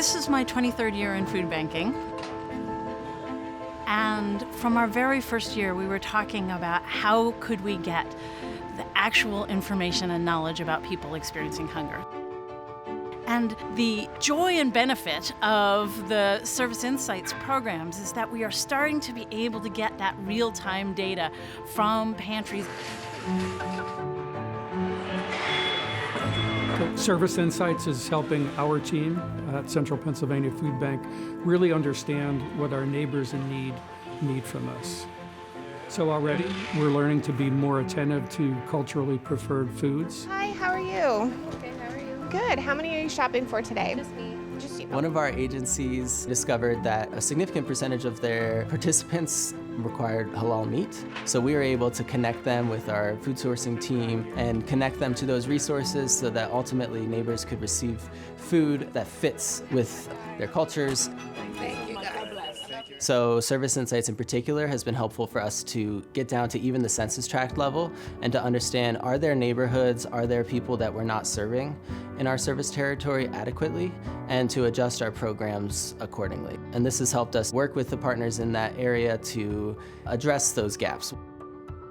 This is my 23rd year in food banking. And from our very first year, we were talking about how could we get the actual information and knowledge about people experiencing hunger. And the joy and benefit of the Service Insights programs is that we are starting to be able to get that real-time data from pantries. Service Insights is helping our team at Central Pennsylvania Food Bank really understand what our neighbors in need from us. So already we're learning to be more attentive to culturally preferred foods. Hi, how are you? Okay, how are you? Good. How many are you shopping for today? Just me. Just you. One of our agencies discovered that a significant percentage of their participants required halal meat. So we were able to connect them with our food sourcing team and connect them to those resources so that ultimately neighbors could receive food that fits with their cultures. Thank you, guys. So Service Insights in particular has been helpful for us to get down to even the census tract level and to understand, are there neighborhoods, are there people that we're not serving in our service territory adequately, and to adjust our programs accordingly. And this has helped us work with the partners in that area to address those gaps.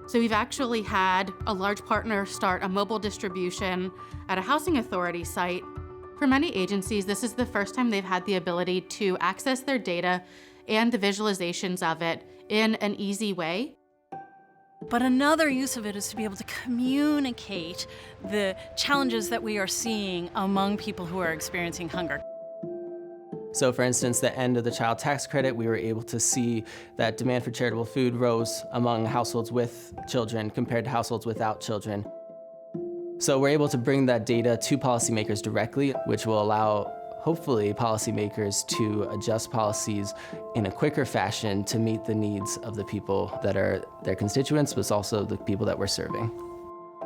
So we've actually had a large partner start a mobile distribution at a housing authority site. For many agencies, this is the first time they've had the ability to access their data and the visualizations of it in an easy way. But another use of it is to be able to communicate the challenges that we are seeing among people who are experiencing hunger. So for instance, the end of the child tax credit, we were able to see that demand for charitable food rose among households with children compared to households without children. So we're able to bring that data to policymakers directly, which will allow, hopefully, policymakers to adjust policies in a quicker fashion to meet the needs of the people that are their constituents, but also the people that we're serving.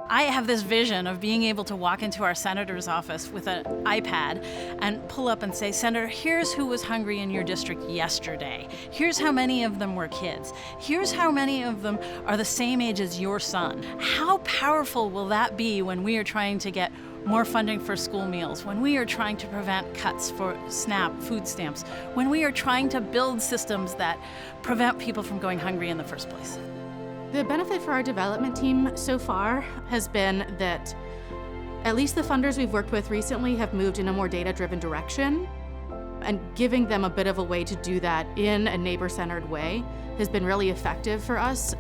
I have this vision of being able to walk into our senator's office with an iPad and pull up and say, Senator, here's who was hungry in your district yesterday. Here's how many of them were kids. Here's how many of them are the same age as your son. How powerful will that be when we are trying to get more funding for school meals, when we are trying to prevent cuts for SNAP food stamps, when we are trying to build systems that prevent people from going hungry in the first place? The benefit for our development team so far has been that at least the funders we've worked with recently have moved in a more data-driven direction, and giving them a bit of a way to do that in a neighbor-centered way has been really effective for us.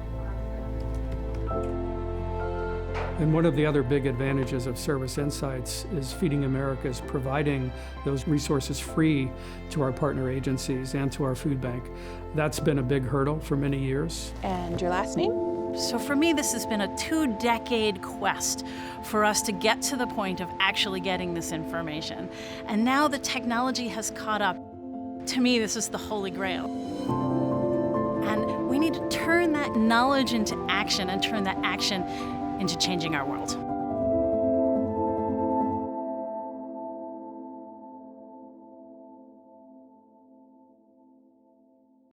And one of the other big advantages of Service Insights is Feeding America is providing those resources free to our partner agencies and to our food bank. That's been a big hurdle for many years. And your last name? So for me, this has been a 2-decade quest for us to get to the point of actually getting this information. And now the technology has caught up. To me, this is the holy grail. And we need to turn that knowledge into action and turn that action into changing our world.